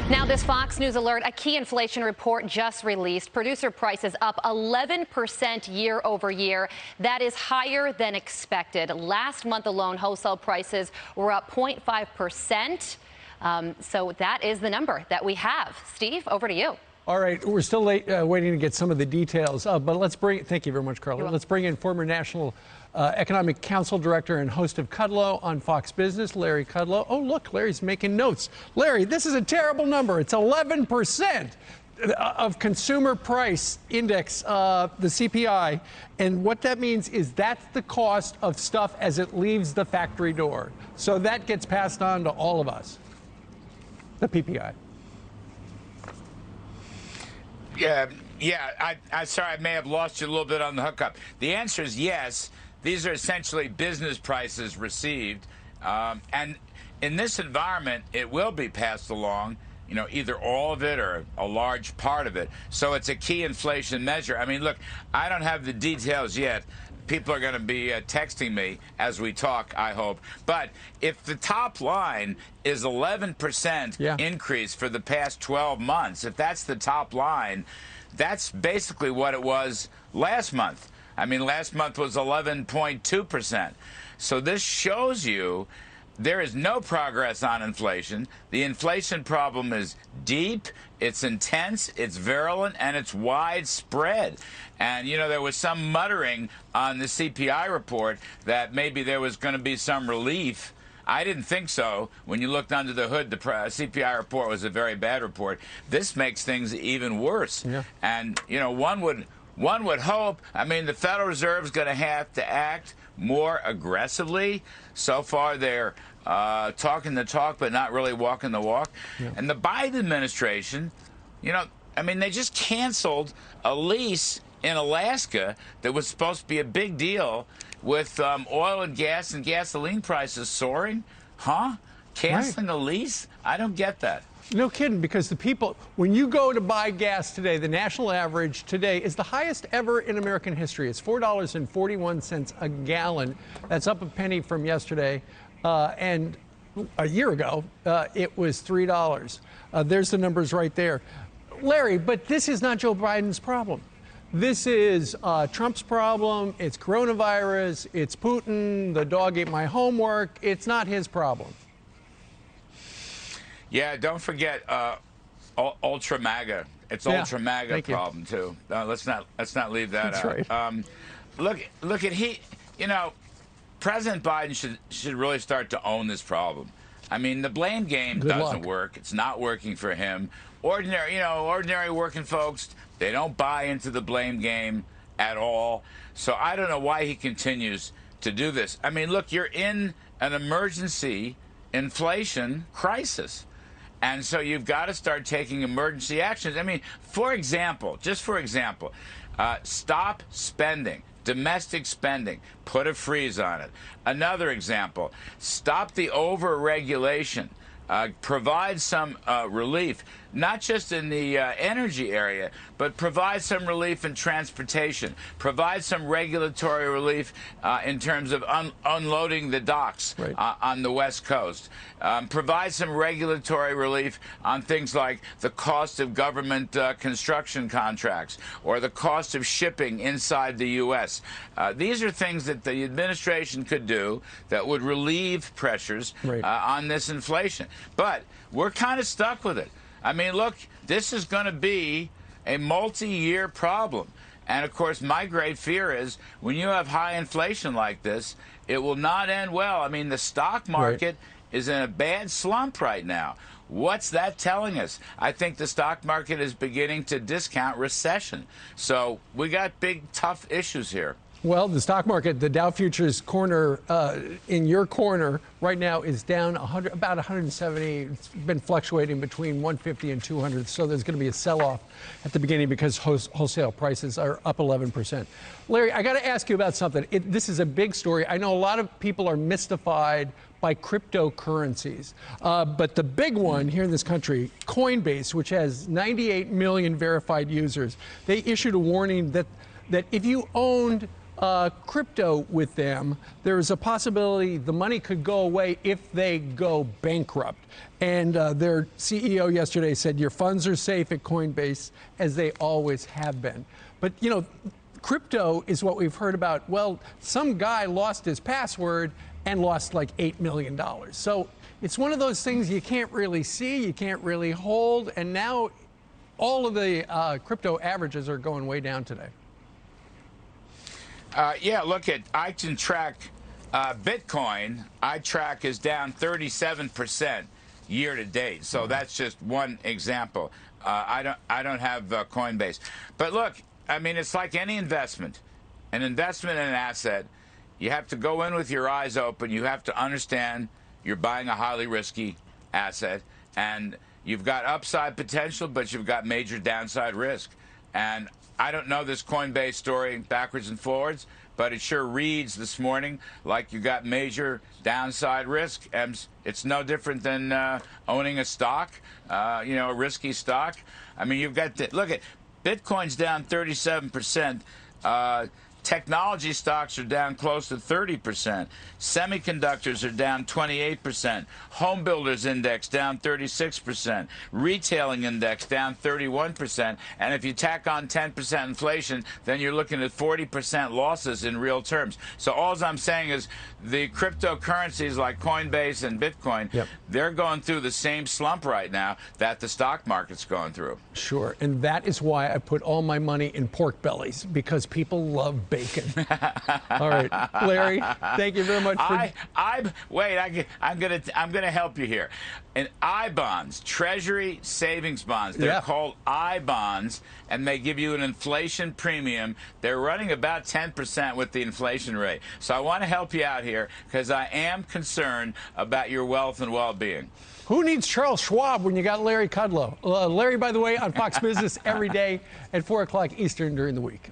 Now, this Fox News alert, a key inflation report just released. Producer prices up 11% year over year. That is higher than expected. Last month alone, wholesale prices were up 0.5%. So that is the number that we have. Steve, over to you. All right, we're still waiting to get some of the details, but let's bring, thank you very much, Carla. Let's bring in former National Economic Council Director and host of Kudlow on Fox Business, Larry Kudlow. Oh, look, Larry's making notes. Larry, this is a terrible number. It's 11% of consumer price index, the CPI. And what that means is that's the cost of stuff as it leaves the factory door. So that gets passed on to all of us, the PPI. I'm sorry, I may have lost you a little bit on the hookup. The answer is yes. These are essentially business prices received. And in this environment, it will be passed along, either all of it or a large part of it. So it's a key inflation measure. I mean, look, I don't have the details yet. People are going to be texting me as we talk, I hope. But if the top line is 11% increase for the past 12 months, if that's the top line, that's basically what it was last month. I mean, last month was 11.2%. So this shows you there is no progress on inflation. The inflation problem is deep, it's intense, it's virulent, and it's widespread. And, there was some muttering on the CPI report that maybe there was going to be some relief. I didn't think so. When you looked under the hood, the CPI report was a very bad report. This makes things even worse. Yeah. And, one would hope, the Federal Reserve is going to have to act more aggressively. So far, they're talking the talk, but not really walking the walk. Yeah. And the Biden administration, they just canceled a lease in Alaska that was supposed to be a big deal with oil and gas and gasoline prices soaring. Huh? Canceling a lease? I don't get that. No kidding, because the people, when you go to buy gas today, the national average today is the highest ever in American history. It's $4.41 a gallon. That's up a penny from yesterday. And a year ago, it was $3. There's the numbers right there. Larry, but this is not Joe Biden's problem. This is Trump's problem. It's coronavirus. It's Putin. The dog ate my homework. It's not his problem. Yeah, don't forget Ultra MAGA. It's Ultra MAGA problem too. Let's not leave that out. Right. Look at President Biden should really start to own this problem. I mean, the blame game doesn't work. It's not working for him. Ordinary working folks, they don't buy into the blame game at all. So I don't know why he continues to do this. I mean, look, you're in an emergency inflation crisis. And so you've got to start taking emergency actions. I mean, just for example, stop spending. Domestic spending, put a freeze on it. Another example, stop the over-regulation. Provide some relief, not just in the energy area, but provide some relief in transportation. Provide some regulatory relief in terms of unloading the docks on the West Coast. Provide some regulatory relief on things like the cost of government construction contracts or the cost of shipping inside the U.S. These are things that the administration could do that would relieve pressures on this inflation. But we're kind of stuck with it. I mean, look, this is going to be a multi-year problem. And, of course, my great fear is when you have high inflation like this, it will not end well. I mean, the stock market is in a bad slump right now. What's that telling us? I think the stock market is beginning to discount recession. So we got big, tough issues here. Well, the stock market, the Dow futures corner in your corner right now is down about 170. It's been fluctuating between 150 and 200. So there's going to be a sell-off at the beginning because wholesale prices are up 11%. Larry, I got to ask you about something. This is a big story. I know a lot of people are mystified by cryptocurrencies. But the big one here in this country, Coinbase, which has 98 million verified users, they issued a warning that if you owned crypto with them, there is a possibility the money could go away if they go bankrupt. And their CEO yesterday said your funds are safe at Coinbase, as they always have been. But, you know, crypto is what we've heard about. Well, some guy lost his password and lost like $8 million. So it's one of those things you can't really see, you can't really hold. And now all of the crypto averages are going way down today. Yeah, look I can track Bitcoin. I track is down 37% year to date. So that's just one example. I don't have Coinbase, but look, I mean, it's like any investment. An investment in an asset, you have to go in with your eyes open. You have to understand you're buying a highly risky asset, and you've got upside potential, but you've got major downside risk. And I don't know this Coinbase story backwards and forwards, but it sure reads this morning like you got major downside risk. And it's no different than owning a stock, you know, a risky stock. I mean, you've got to look at Bitcoin's down 37%. Technology stocks are down close to 30%. Semiconductors are down 28%. Home builders index down 36%. Retailing index down 31%. And if you tack on 10% inflation, then you're looking at 40% losses in real terms. So all I'm saying is the cryptocurrencies like Coinbase and Bitcoin, they're going through the same slump right now that the stock market's going through. Sure. And that is why I put all my money in pork bellies, because people love bacon. All right, Larry, thank you very much. I'm gonna help you here. In I-bonds, Treasury savings bonds, they're called I-bonds, and they give you an inflation premium. They're running about 10% with the inflation rate. So I want to help you out here because I am concerned about your wealth and well-being. Who needs Charles Schwab when you got Larry Kudlow? Larry, by the way, on Fox Business every day at 4 o'clock Eastern during the week.